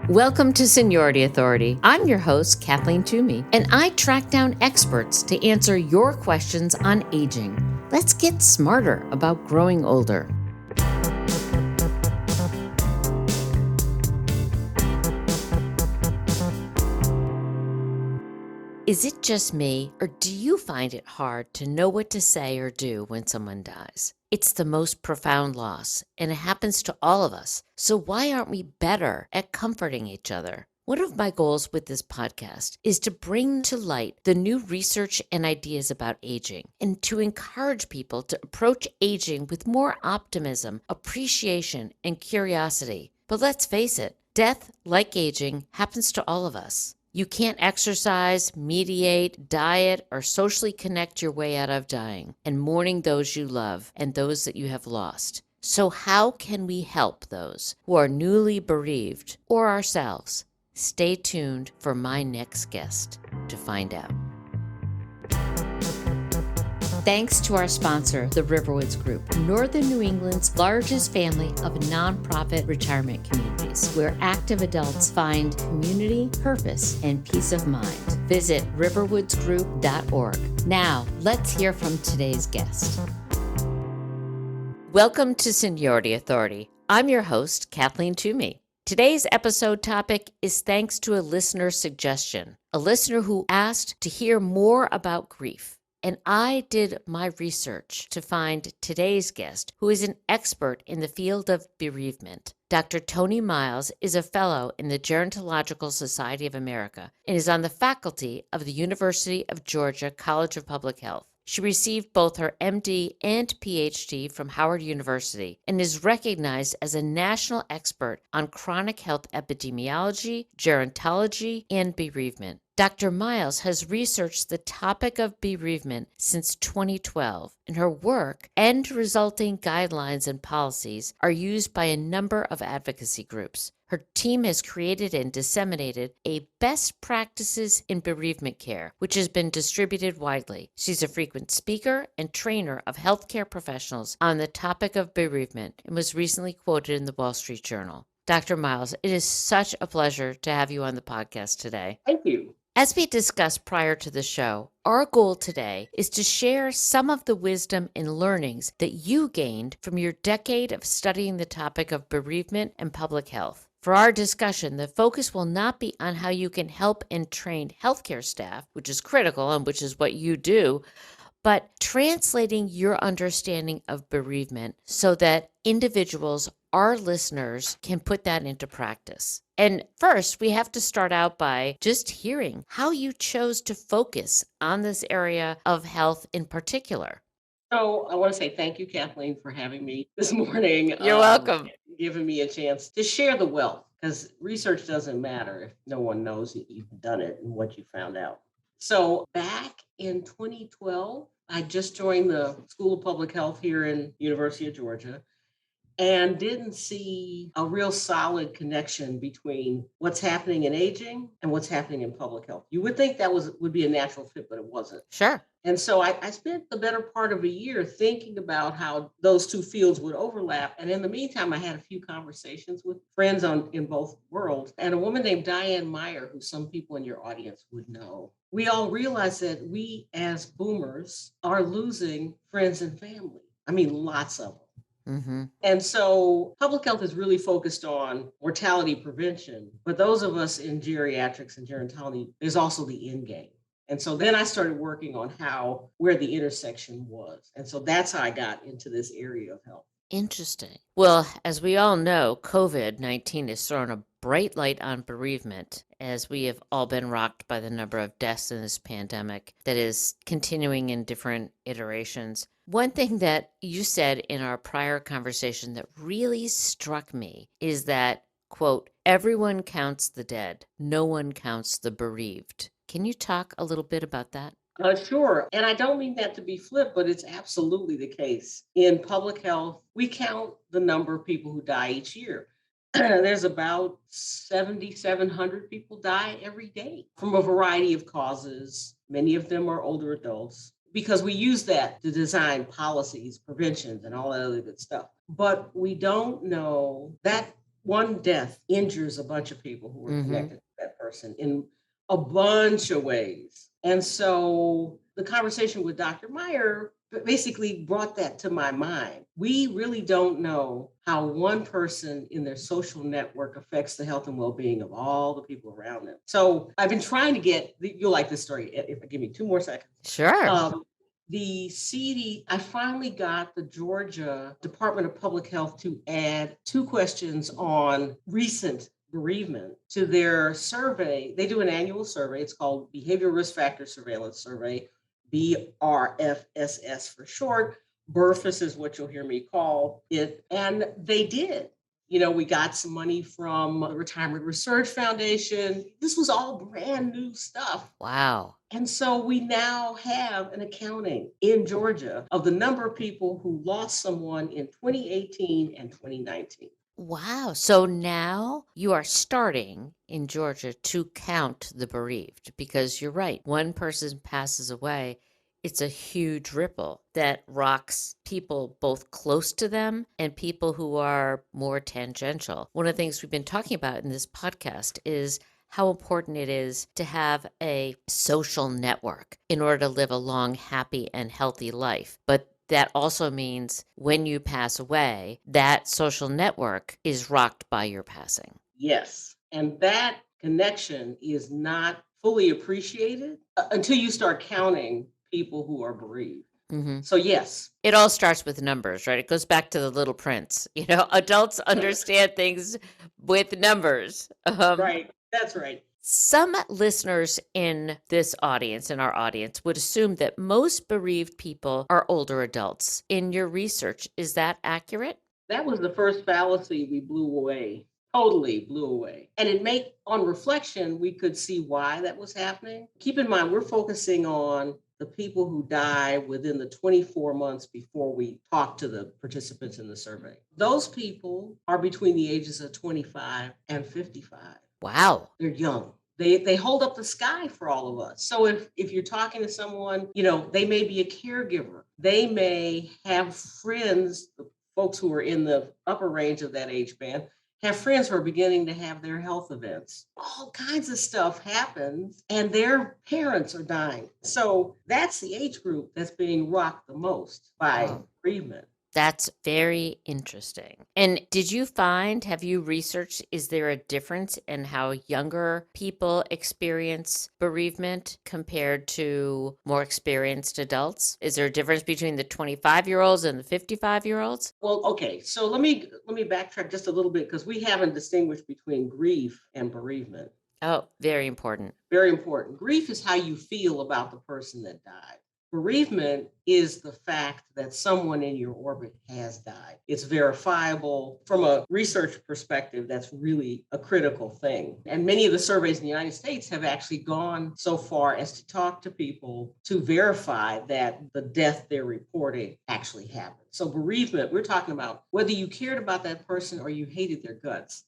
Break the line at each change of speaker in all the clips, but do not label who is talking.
Welcome to Seniority Authority. I'm your host, Kathleen Toomey, and I track down experts to answer your questions on aging. Let's get smarter about growing older. Is it just me, or do you find it hard to know what to say or do when someone dies? It's the most profound loss, and it happens to all of us. So why aren't we better at comforting each other? One of my goals with this podcast is to bring to light the new research and ideas about aging, and to encourage people to approach aging with more optimism, appreciation, and curiosity. But let's face it, death, like aging, happens to all of us. You can't exercise, mediate, diet, or socially connect your way out of dying and mourning those you love and those that you have lost. So how can we help those who are newly bereaved or ourselves? Stay tuned for my next guest to find out. Thanks to our sponsor, the Riverwoods Group, Northern New England's largest family of nonprofit retirement communities, where active adults find community, purpose, and peace of mind. Visit riverwoodsgroup.org. Now, let's hear from today's guest. Welcome to Seniority Authority. I'm your host, Kathleen Toomey. Today's episode topic is thanks to a listener suggestion, a listener who asked to hear more about grief. And I did my research to find today's guest, who is an expert in the field of bereavement. Dr. Toni Miles is a fellow in the Gerontological Society of America and is on the faculty of the University of Georgia College of Public Health. She received both her MD and PhD from Howard University and is recognized as a national expert on chronic health epidemiology, gerontology, and bereavement. Dr. Miles has researched the topic of bereavement since 2012, and her work and resulting guidelines and policies are used by a number of advocacy groups. Her team has created and disseminated a best practices in bereavement care, which has been distributed widely. She's a frequent speaker and trainer of healthcare professionals on the topic of bereavement and was recently quoted in the Wall Street Journal. Dr. Miles, it is such a pleasure to have you on the podcast today.
Thank you.
As we discussed prior to the show, our goal today is to share some of the wisdom and learnings that you gained from your decade of studying the topic of bereavement and public health. For our discussion, the focus will not be on how you can help and train healthcare staff, which is critical and which is what you do, but translating your understanding of bereavement so that individuals, our listeners, can put that into practice. And first, we have to start out by just hearing how you chose to focus on this area of health in particular.
So I want to say thank you, Kathleen, for having me this morning.
You're welcome.
Giving me a chance to share the wealth, because research doesn't matter if no one knows that you've done it and what you found out. So back in 2012, I just joined the School of Public Health here in University of Georgia, and didn't see a real solid connection between what's happening in aging and what's happening in public health. You would think that would be a natural fit, but it wasn't.
Sure.
And so I spent the better part of a year thinking about how those two fields would overlap. And in the meantime, I had a few conversations with friends in both worlds, and a woman named Diane Meyer, who some people in your audience would know. We all realized that we as boomers are losing friends and family. I mean, lots of them.
Mm-hmm.
And so public health is really focused on mortality prevention. But those of us in geriatrics and gerontology, there's also the end game. And so then I started working on where the intersection was. And so that's how I got into this area of health.
Interesting. Well, as we all know, COVID-19 has thrown a bright light on bereavement, as we have all been rocked by the number of deaths in this pandemic that is continuing in different iterations. One thing that you said in our prior conversation that really struck me is that, quote, everyone counts the dead, no one counts the bereaved. Can you talk a little bit about that?
Sure. And I don't mean that to be flip, but it's absolutely the case. In public health, we count the number of people who die each year. There's about 7,700 people die every day from a variety of causes. Many of them are older adults, because we use that to design policies, preventions, and all that other good stuff. But we don't know that one death injures a bunch of people who were
Mm-hmm.
connected to that person in a bunch of ways. And so the conversation with Dr. Meyer basically brought that to my mind. We really don't know how one person in their social network affects the health and well-being of all the people around them. So I've been trying to you'll like this story if I give me 2 more seconds.
Sure.
The I finally got the Georgia Department of Public Health to add 2 questions on recent bereavement to their survey. They do an annual survey. It's called Behavioral Risk Factor Surveillance Survey, BRFSS for short. BRFS is what you'll hear me call it. And they did. We got some money from the Retirement Research Foundation. This was all brand new stuff.
Wow.
And so we now have an accounting in Georgia of the number of people who lost someone in 2018 and 2019.
Wow. So now you are starting in Georgia to count the bereaved because you're right. One person passes away, it's a huge ripple that rocks people both close to them and people who are more tangential. One of the things we've been talking about in this podcast is how important it is to have a social network in order to live a long, happy, and healthy life. But that also means when you pass away, that social network is rocked by your passing.
Yes. And that connection is not fully appreciated until you start counting people who are bereaved.
Mm-hmm.
So, yes.
It all starts with numbers, right? It goes back to the Little Prince. Adults understand things with numbers.
Right. That's right.
Some listeners in our audience, would assume that most bereaved people are older adults. In your research, is that accurate?
That was the first fallacy we blew away, totally blew away. And on reflection, we could see why that was happening. Keep in mind, we're focusing on the people who die within the 24 months before we talk to the participants in the survey. Those people are between the ages of 25 and 55.
Wow.
They're young. They hold up the sky for all of us. So if you're talking to someone, they may be a caregiver. They may have friends, the folks who are in the upper range of that age band, have friends who are beginning to have their health events. All kinds of stuff happens, and their parents are dying. So that's the age group that's being rocked the most by bereavement.
That's very interesting. And have you researched, is there a difference in how younger people experience bereavement compared to more experienced adults? Is there a difference between the 25-year-olds and the 55-year-olds?
Well, okay. So let me backtrack just a little bit because we haven't distinguished between grief and bereavement.
Oh, very important.
Very important. Grief is how you feel about the person that died. Bereavement is the fact that someone in your orbit has died. It's verifiable. From a research perspective, that's really a critical thing. And many of the surveys in the United States have actually gone so far as to talk to people to verify that the death they're reporting actually happened. So bereavement, we're talking about whether you cared about that person or you hated their guts.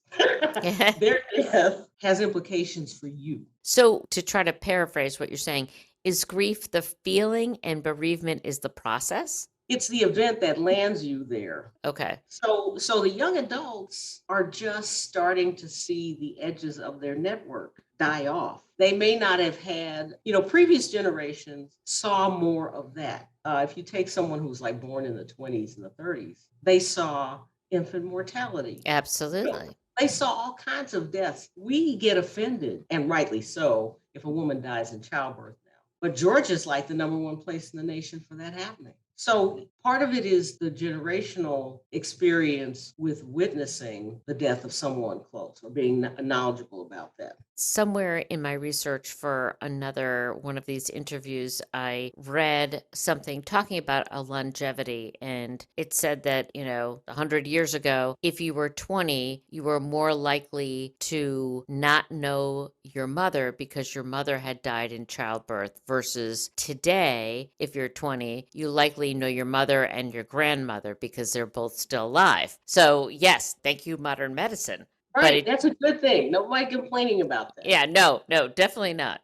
Their death has implications for you.
So to try to paraphrase what you're saying, is grief the feeling and bereavement is the process?
It's the event that lands you there.
Okay.
So the young adults are just starting to see the edges of their network die off. They may not have had, previous generations saw more of that. If you take someone who's like born in the 20s and the 30s, they saw infant mortality.
Absolutely.
They saw all kinds of deaths. We get offended, and rightly so, if a woman dies in childbirth now. But Georgia's like the number one place in the nation for that happening. So part of it is the generational experience with witnessing the death of someone close or being knowledgeable about that.
Somewhere in my research for another one of these interviews, I read something talking about a longevity, and it said that, 100 years ago, if you were 20, you were more likely to not know your mother because your mother had died in childbirth versus today, if you're 20, you likely know your mother and your grandmother because they're both still alive. So yes, thank you, modern medicine.
Right, that's a good thing. Nobody complaining about that.
Yeah, no, definitely not.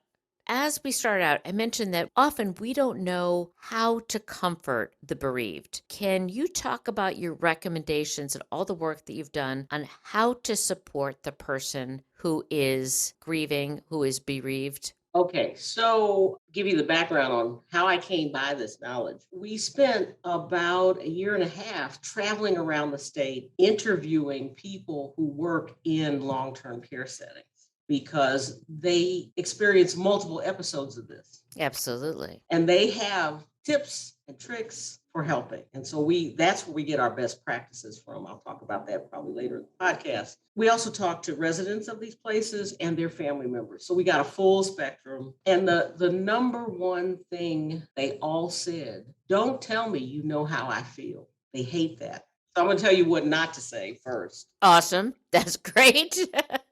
as we start out, I mentioned that often we don't know how to comfort the bereaved. Can you talk about your recommendations and all the work that you've done on how to support the person who is grieving, who is bereaved?
Okay, so give you the background on how I came by this knowledge. We spent about a year and a half traveling around the state interviewing people who work in long term care settings because they experience multiple episodes of this
Absolutely.
and they have tips and tricks for helping. And so that's where we get our best practices from. I'll talk about that probably later in the podcast. We also talk to residents of these places and their family members. So we got a full spectrum. And the number one thing they all said, don't tell me you know how I feel. They hate that. So I'm going to tell you what not to say first
Awesome. That's great.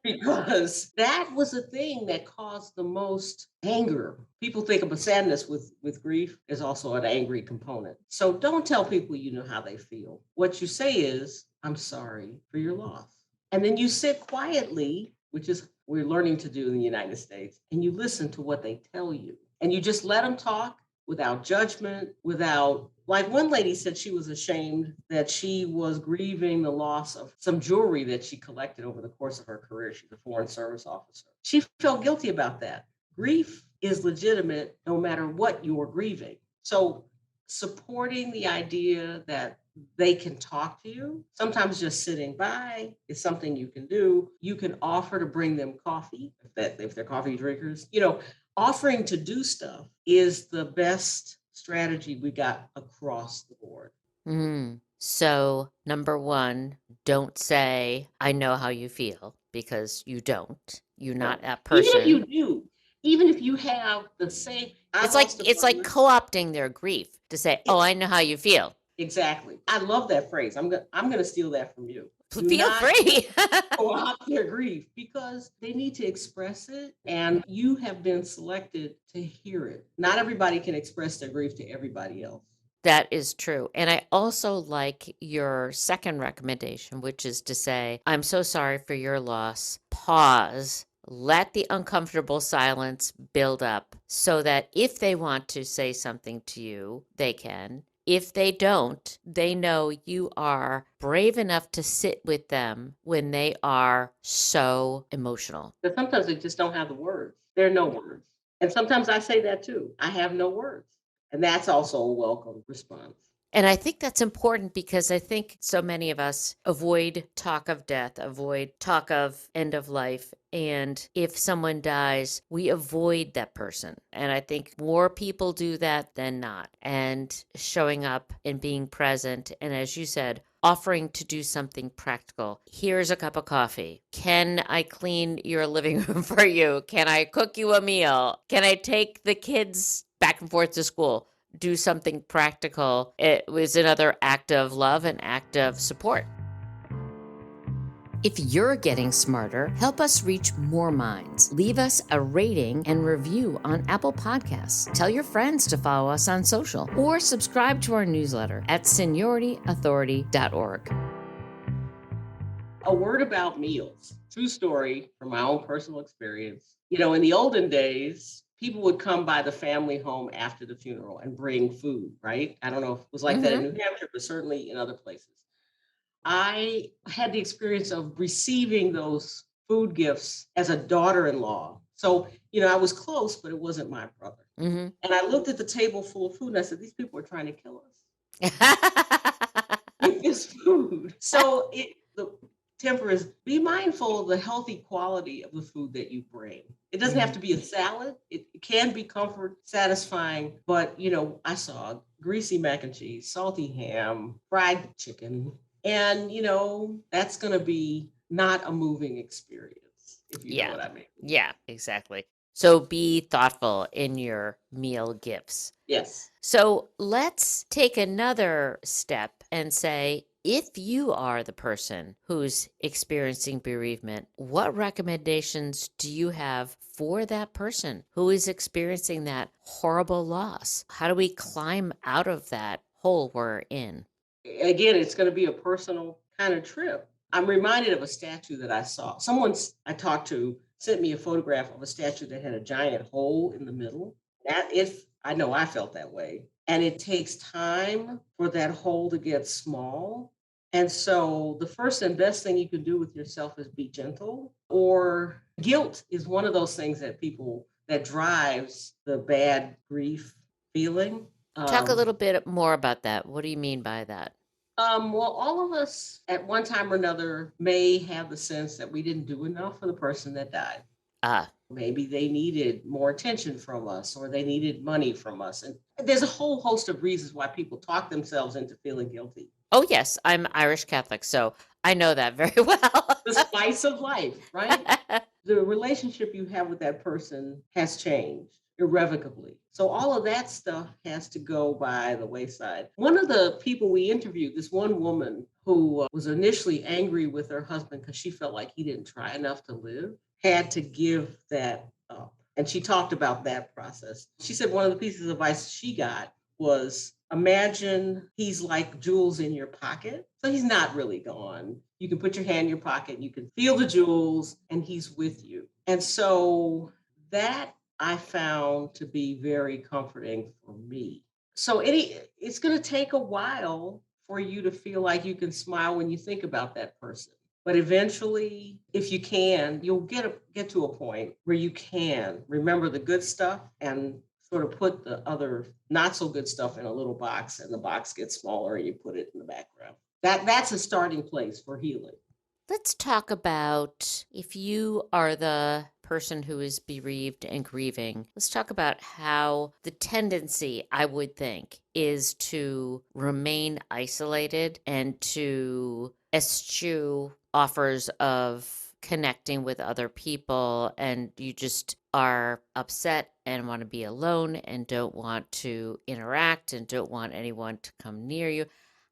because that was a thing that caused the most anger. People think of a sadness with grief is also an angry component. So don't tell people you know how they feel. What you say is, I'm sorry for your loss. And then you sit quietly, which is we're learning to do in the United States, and you listen to what they tell you. And you just let them talk without judgment, without, like one lady said she was ashamed that she was grieving the loss of some jewelry that she collected over the course of her career. She's a foreign service officer. She felt guilty about that. Grief is legitimate no matter what you're grieving. So supporting the idea that they can talk to you. Sometimes just sitting by is something you can do. You can offer to bring them coffee if they're coffee drinkers. Offering to do stuff is the best strategy we got across the board.
So, number one, don't say, I know how you feel, because you don't. You're not
No.
that
Even if you
person.
do, even if you have the same, I
It's like
lost a
it's like
brother.
co-opting their grief to say, "Oh,
It,
I know how you feel."
exactly. I love that phrase. I'm gonna steal that from you. Do
Feel
not
free.
co-opt their grief because they need to express it and you have been selected to hear it. Not everybody can express their grief to everybody else.
That is true. And I also like your second recommendation, which is to say, I'm so sorry for your loss. Pause. Let the uncomfortable silence build up so that if they want to say something to you, they can. If they don't, they know you are brave enough to sit with them when they are so emotional.
But sometimes they just don't have the words. There are no words. And sometimes I say that too. I have no words. And that's also a welcome response.
And I think that's important because I think so many of us avoid talk of death, avoid talk of end of life. And if someone dies, we avoid that person. And I think more people do that than not. And showing up and being present. And as you said, offering to do something practical. Here's a cup of coffee. Can I clean your living room for you? Can I cook you a meal? Can I take the kids back and forth to school? Do something practical. It was another act of love, an act of support. If you're getting smarter, help us reach more minds. Leave us a rating and review on Apple Podcasts. Tell your friends to follow us on social or subscribe to our newsletter at seniorityauthority.org.
A word about meals. True story from my own personal experience. In the olden days, people would come by the family home after the funeral and bring food, right? I don't know if it was like that in New Hampshire, but certainly in other places. I had the experience of receiving those food gifts as a daughter-in-law. So, I was close, but it wasn't my brother. And I looked at the table full of food and I said, these people are trying to kill us with this food. So the temper is be mindful of the healthy quality of the food that you bring. It doesn't have to be a salad. It can be comfort satisfying, but I saw greasy mac and cheese, salty ham, fried chicken, and that's going to be not a moving experience, if you know what I mean.
Yeah, exactly. So be thoughtful in your meal gifts.
Yes.
So let's take another step and say, if you are the person who's experiencing bereavement, what recommendations do you have for that person who is experiencing that horrible loss? How do we climb out of that hole we're in?
Again, it's going to be a personal kind of trip. I'm reminded of a statue that I saw. I talked to sent me a photograph of a statue that had a giant hole in the middle. That if I know I felt that way. And it takes time for that hole to get small. And so the first and best thing you can do with yourself is be gentle. Or guilt is one of those things that drives the bad grief feeling.
Talk a
Um,
little bit more about that. What do you mean by that?
well, all of us at one time or another may have the sense that we didn't do enough for the person that died.
Ah,
Maybe they needed more attention from us or they needed money from us. And there's a whole host of reasons why people talk themselves into feeling guilty.
oh, yes, I'm Irish Catholic, so I know that very well.
The spice of life, right? The relationship you have with that person has changed irrevocably. So all of that stuff has to go by the wayside. One of the people we interviewed, this one woman who was initially angry with her husband because she felt like he didn't try enough to live, had to give that up. And she talked about that process. She said one of the pieces of advice she got was imagine he's like jewels in your pocket. So he's not really gone. You can put your hand in your pocket, you can feel the jewels, and he's with you. And so that I found to be very comforting for me. So it's going to take a while for you to feel like you can smile when you think about that person. But eventually, if you can, you'll get to a point where you can remember the good stuff and sort of put the other not so good stuff in a little box, and the box gets smaller and you put it in the background. That's a starting place for healing.
Let's talk about if you are the person who is bereaved and grieving. Let's talk about how the tendency, I would think, is to remain isolated and to eschew offers of connecting with other people, and you just are upset and want to be alone and don't want to interact and don't want anyone to come near you.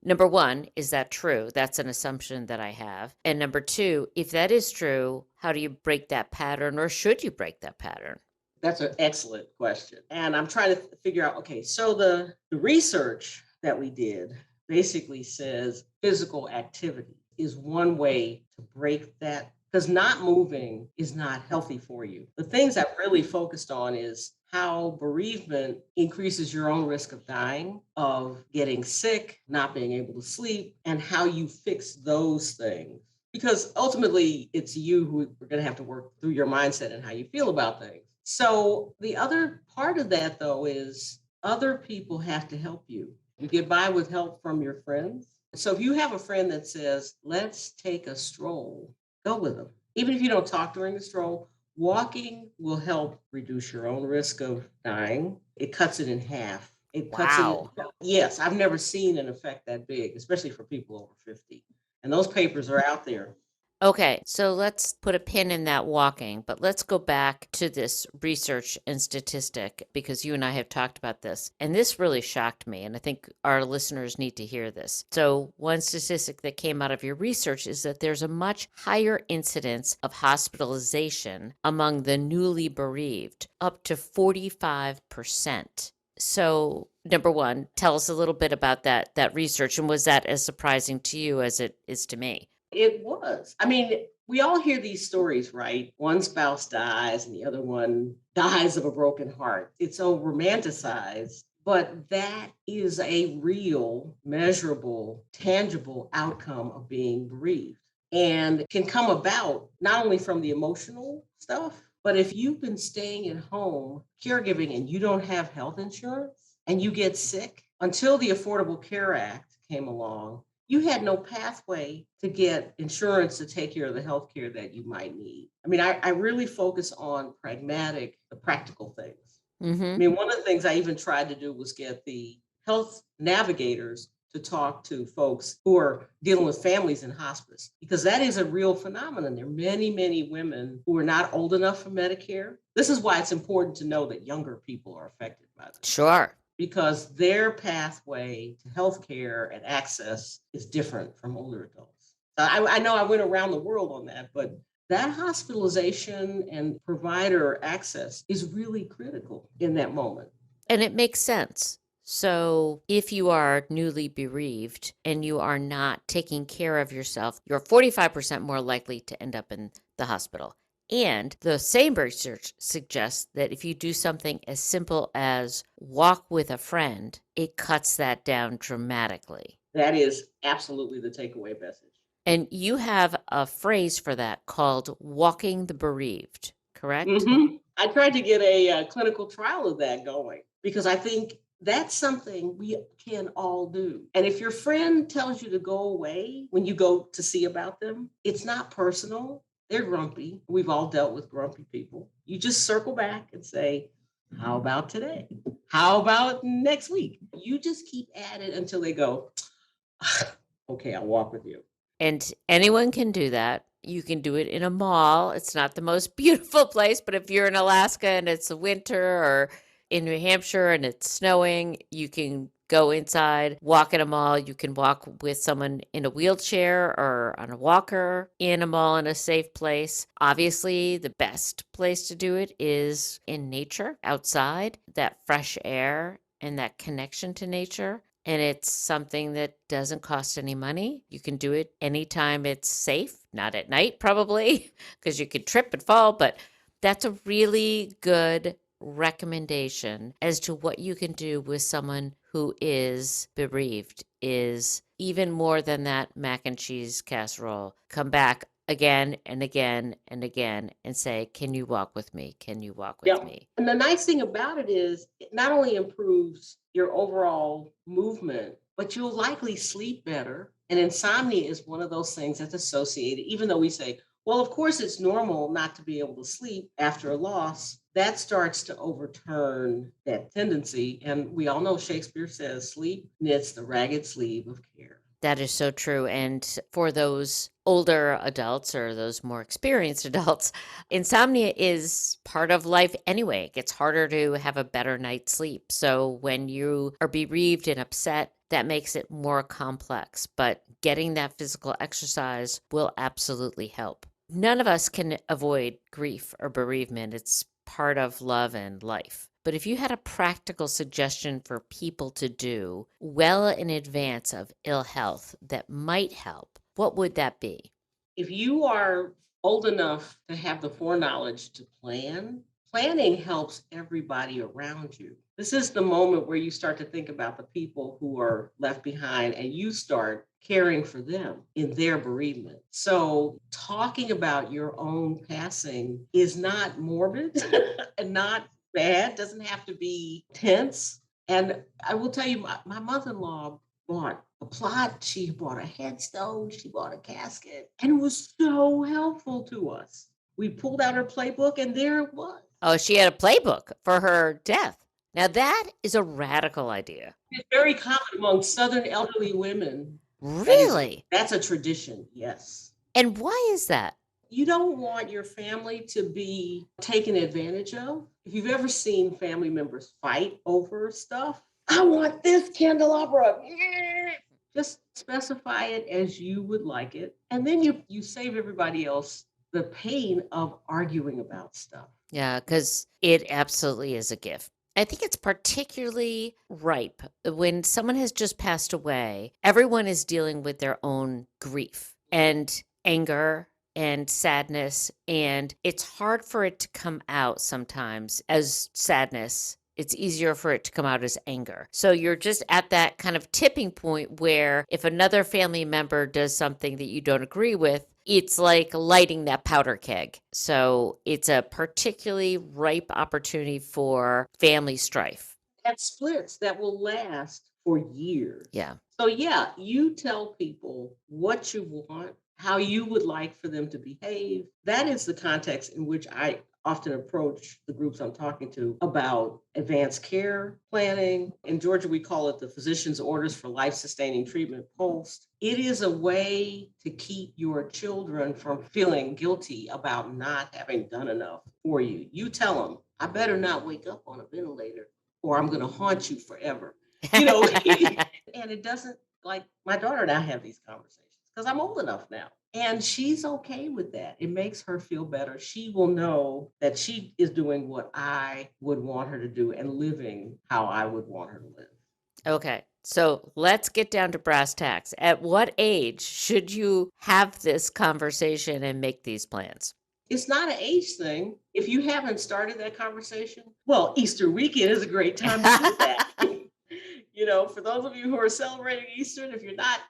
Number one, is that true? That's an assumption that I have. And number two, if that is true, how do you break that pattern, or should you break that pattern?
That's an excellent question. And I'm trying to figure out okay, so the research that we did basically says physical activity is one way to break that because not moving is not healthy for you. The things I've really focused on is how bereavement increases your own risk of dying, of getting sick, not being able to sleep, and how you fix those things. Because ultimately, it's you who are going to have to work through your mindset and how you feel about things. So, the other part of that, though, is other people have to help you. You get by with help from your friends. So, if you have a friend that says, let's take a stroll, go with them. Even if you don't talk during the stroll, walking will help reduce your own risk of dying. It cuts it in half. It cuts it.
Wow.
Yes, I've never seen an effect that big, especially for people over 50. And those papers are out there.
Okay, so let's put a pin in that walking, but let's go back to this research and statistic because you and I have talked about this. And this really shocked me, and I think our listeners need to hear this. So, one statistic that came out of your research is that there's a much higher incidence of hospitalization among the newly bereaved, up to 45%. So, number one, tell us a little bit about that research, and was that as surprising to you as it is to me?
It was. I mean, we all hear these stories, right? One spouse dies and the other one dies of a broken heart. It's so romanticized, but that is a real, measurable, tangible outcome of being bereaved and can come about not only from the emotional stuff, but if you've been staying at home caregiving and you don't have health insurance and you get sick, until the Affordable Care Act came along, you had no pathway to get insurance to take care of the health care that you might need. I mean, I really focus on the practical things. I
Mm-hmm.
mean, one of the things I even tried to do was get the health navigators to talk to folks who are dealing with families in hospice, because that is a real phenomenon. There are many, many women who are not old enough for Medicare. This is why it's important to know that younger people are affected by this
Sure.
because their pathway to healthcare and access is different from older adults. I know I went around the world on that, but that hospitalization and provider access is really critical in that moment.
And it makes sense. So, if you are newly bereaved and you are not taking care of yourself, you're 45% more likely to end up in the hospital. And the same research suggests that if you do something as simple as walk with a friend, it cuts that down dramatically.
That is absolutely the takeaway message.
And you have a phrase for that called walking the bereaved, correct?
I tried to get a clinical trial of that going because I think that's something we can all do. And if your friend tells you to go away when you go to see about them, it's not personal. They're grumpy. We've all dealt with grumpy people. You just circle back and say, how about today? How about next week? You just keep at it until they go, okay, I'll walk with you.
And anyone can do that. You can do it in a mall. It's not the most beautiful place, but if you're in Alaska and it's winter, or in New Hampshire and it's snowing, you can go inside, walk in a mall. You can walk with someone in a wheelchair or on a walker in a mall in a safe place. Obviously, the best place to do it is in nature, outside, that fresh air and that connection to nature. And it's something that doesn't cost any money. You can do it anytime it's safe, not at night, probably, because you could trip and fall. But that's a really good recommendation as to what you can do with someone who is bereaved. Is even more than that mac and cheese casserole. Come back again and again and again and say, can you walk with me? Can you walk with
Yep.
me?
And the nice thing about it is it not only improves your overall movement, but you'll likely sleep better. And insomnia is one of those things that's associated, even though we say, well, of course, it's normal not to be able to sleep after a loss. That starts to overturn that tendency. And we all know Shakespeare says, sleep knits the ragged sleeve of care.
That is so true. And for those older adults or those more experienced adults, insomnia is part of life anyway. It gets harder to have a better night's sleep. So when you are bereaved and upset, that makes it more complex. But getting that physical exercise will absolutely help. None of us can avoid grief or bereavement. It's part of love and life. But if you had a practical suggestion for people to do well in advance of ill health that might help, what would that be?
If you are old enough to have the foreknowledge to plan, planning helps everybody around you. This is the moment where you start to think about the people who are left behind and you start caring for them in their bereavement. So, talking about your own passing is not morbid and not bad, doesn't have to be tense. And I will tell you, my mother in law bought a plot, she bought a headstone, she bought a casket, and it was so helpful to us. We pulled out her playbook, and there it was.
Oh, she had a playbook for her death. Now, that is a radical idea.
It's very common among Southern elderly women.
Really?
That's a tradition, yes.
And why is that?
You don't want your family to be taken advantage of. If you've ever seen family members fight over stuff, I want this candelabra. Just specify it as you would like it. And then you save everybody else the pain of arguing about stuff.
Yeah, because it absolutely is a gift. I think it's particularly ripe when someone has just passed away. Everyone is dealing with their own grief and anger and sadness, and it's hard for it to come out sometimes as sadness. It's easier for it to come out as anger. So you're just at that kind of tipping point where if another family member does something that you don't agree with, it's like lighting that powder keg. So it's a particularly ripe opportunity for family strife.
That splits that will last for years.
Yeah.
So, yeah, you tell people what you want, how you would like for them to behave. That is the context in which I often approach the groups I'm talking to about advanced care planning. In Georgia, we call it the physician's orders for life sustaining treatment post. It is a way to keep your children from feeling guilty about not having done enough for you. You tell them, I better not wake up on a ventilator or I'm going to haunt you forever. You know, and it doesn't, like, my daughter and I have these conversations because I'm old enough now. And she's okay with that. It makes her feel better. She will know that she is doing what I would want her to do and living how I would want her to live.
Okay. So let's get down to brass tacks. At what age should you have this conversation and make these plans?
It's not an age thing. If you haven't started that conversation, well, Easter weekend is a great time to do that. For those of you who are celebrating Easter, and if you're not,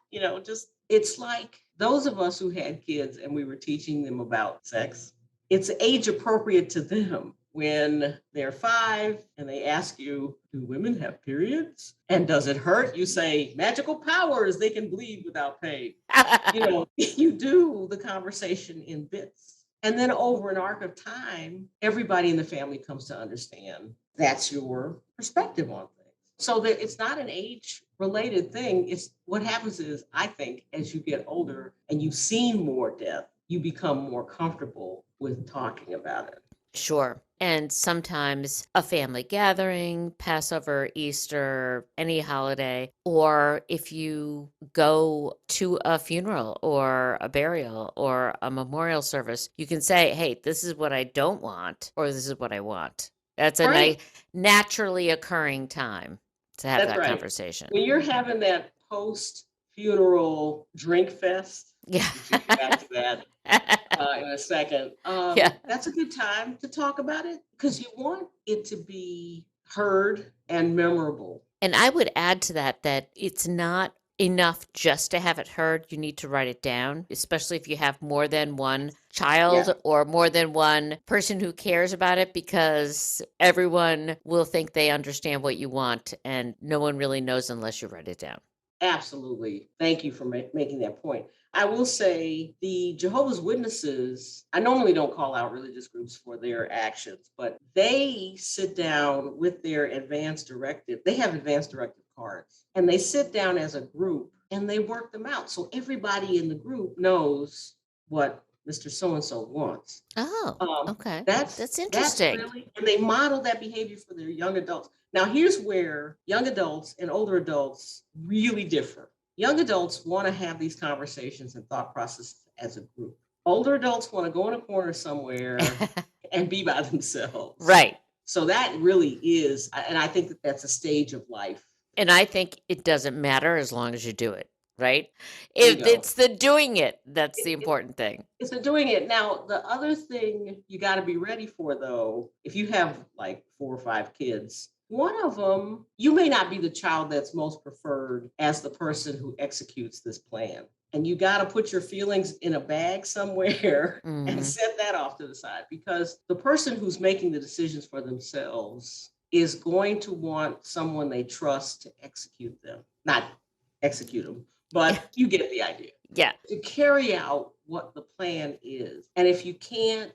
just it's like those of us who had kids and we were teaching them about sex, it's age appropriate to them. When they're 5 and they ask you, do women have periods? And does it hurt? You say, magical powers, they can bleed without pain. You do the conversation in bits. And then over an arc of time, everybody in the family comes to understand that's your perspective on things. So that it's not an age related thing. It's what happens is, I think, as you get older and you've seen more death, you become more comfortable with talking about it.
Sure. And sometimes a family gathering, Passover, Easter, any holiday, or if you go to a funeral or a burial or a memorial service, you can say, hey, this is what I don't want, or this is what I want. That's a
Right.
naturally occurring time to have
That's
that
right.
conversation.
When you're having that post-funeral drink fest,
Yeah.
we should get back to that in a second.
Yeah.
That's a good time to talk about it because you want it to be heard and memorable.
And I would add to that it's not enough just to have it heard. You need to write it down, especially if you have more than one child
Yeah.
or more than one person who cares about it, because everyone will think they understand what you want and no one really knows unless you write it down.
Absolutely. Thank you for making that point. I will say the Jehovah's Witnesses, I normally don't call out religious groups for their actions, but they sit down with their advanced directive. They have advanced directive cards and they sit down as a group and they work them out. So everybody in the group knows what Mr. So-and-so wants.
Oh, okay.
That's
interesting.
really, and they model that behavior for their young adults. Now, here's where young adults and older adults really differ. Young adults want to have these conversations and thought processes as a group. Older adults want to go in a corner somewhere and be by themselves.
Right.
So that really is, and I think that that's a stage of life.
And I think it doesn't matter as long as you do it, right?
There you
If
go.
it's the doing it, that's the important thing.
It's the doing it. Now, the other thing you got to be ready for, though, if you have like 4 or 5 kids, one of them, you may not be the child that's most preferred as the person who executes this plan. And you got to put your feelings in a bag somewhere and set that off to the side, because the person who's making the decisions for themselves is going to want someone they trust to execute them, not execute them, but you get the idea.
Yeah.
To carry out what the plan is. And if you can't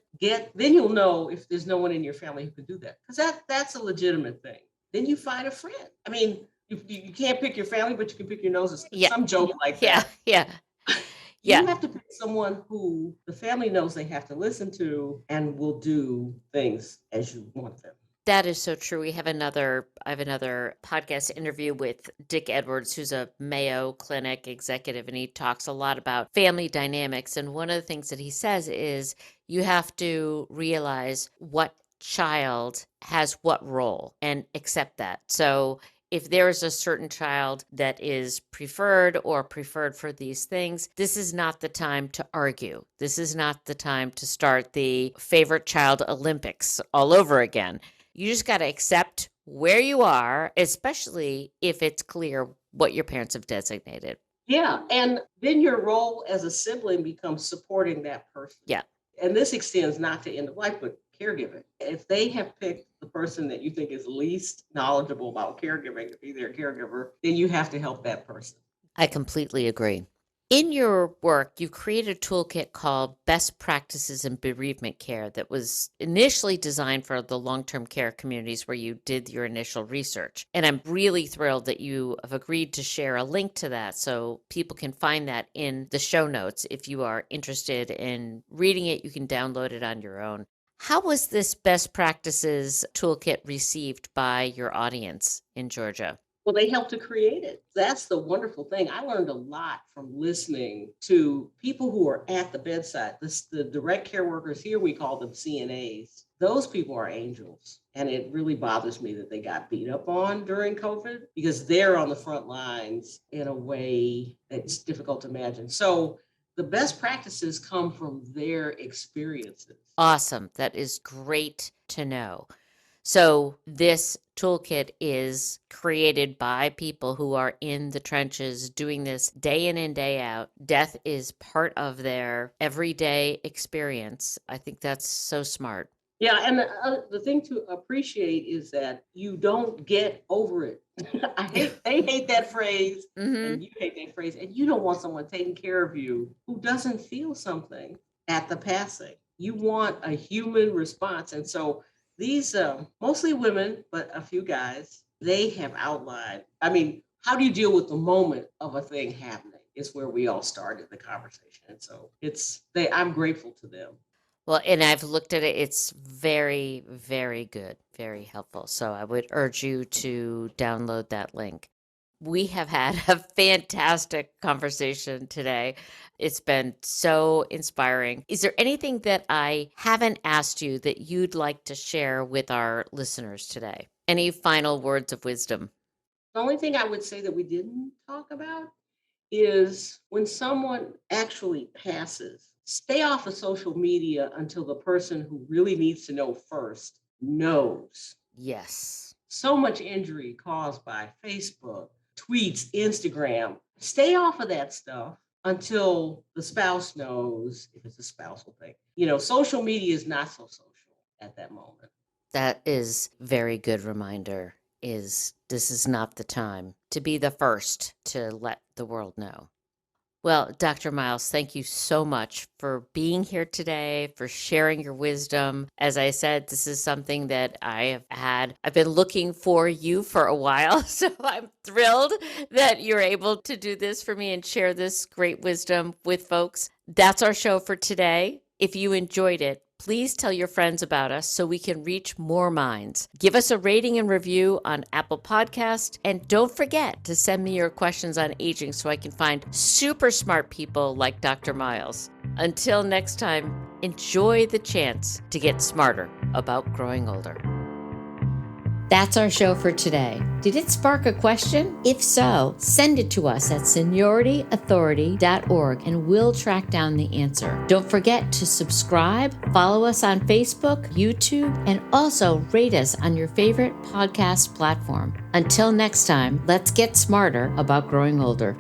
then you'll know if there's no one in your family who can do that. Because that's a legitimate thing. Then you find a friend. I mean, you can't pick your family, but you can pick your noses.
Yeah.
Some joke like that.
Yeah.
You have to pick someone who the family knows they have to listen to and will do things as you want them.
That is so true. I have another podcast interview with Dick Edwards, who's a Mayo Clinic executive, and he talks a lot about family dynamics. And one of the things that he says is you have to realize what child has what role and accept that. So if there is a certain child that is preferred for these things, this is not the time to argue. This is not the time to start the favorite child Olympics all over again. You just got to accept where you are, especially if it's clear what your parents have designated.
Yeah. And then your role as a sibling becomes supporting that person.
Yeah.
And this extends not to end of life, but caregiving. If they have picked the person that you think is least knowledgeable about caregiving to be their caregiver, then you have to help that person.
I completely agree. In your work, you created a toolkit called Best Practices in Bereavement Care that was initially designed for the long-term care communities where you did your initial research. And I'm really thrilled that you have agreed to share a link to that so people can find that in the show notes. If you are interested in reading it, you can download it on your own. How was this Best Practices toolkit received by your audience in Georgia?
Well, they helped to create it. That's the wonderful thing. I learned a lot from listening to people who are at the bedside. The direct care workers here, we call them CNAs. Those people are angels. And it really bothers me that they got beat up on during COVID because they're on the front lines in a way that's difficult to imagine. So the best practices come from their experiences.
Awesome. That is great to know. So this toolkit is created by people who are in the trenches doing this day in and day out. Death is part of their everyday experience. I think that's so smart.
Yeah, and the thing to appreciate is that you don't get over it. They hate that phrase,
Mm-hmm.
and you hate that phrase, and you don't want someone taking care of you who doesn't feel something at the passing. You want a human response, and so these mostly women, but a few guys, they have outlined. I mean, how do you deal with the moment of a thing happening? Is where we all started the conversation, and so I'm grateful to them.
Well, and I've looked at it. It's very, very good, very helpful. So I would urge you to download that link. We have had a fantastic conversation today. It's been so inspiring. Is there anything that I haven't asked you that you'd like to share with our listeners today? Any final words of wisdom?
The only thing I would say that we didn't talk about is when someone actually passes, stay off of social media until the person who really needs to know first knows.
Yes.
So much injury caused by Facebook, tweets, Instagram. Stay off of that stuff until the spouse knows, if it's a spousal thing. Social media is not so social at that moment.
That is very good reminder. This is not the time to be the first to let the world know. Well, Dr. Miles, thank you so much for being here today, for sharing your wisdom. As I said, this is something that I've been looking for you for a while. So I'm thrilled that you're able to do this for me and share this great wisdom with folks. That's our show for today. If you enjoyed it, please tell your friends about us so we can reach more minds. Give us a rating and review on Apple Podcasts. And don't forget to send me your questions on aging so I can find super smart people like Dr. Miles. Until next time, enjoy the chance to get smarter about growing older. That's our show for today. Did it spark a question? If so, send it to us at seniorityauthority.org and we'll track down the answer. Don't forget to subscribe, follow us on Facebook, YouTube, and also rate us on your favorite podcast platform. Until next time, let's get smarter about growing older.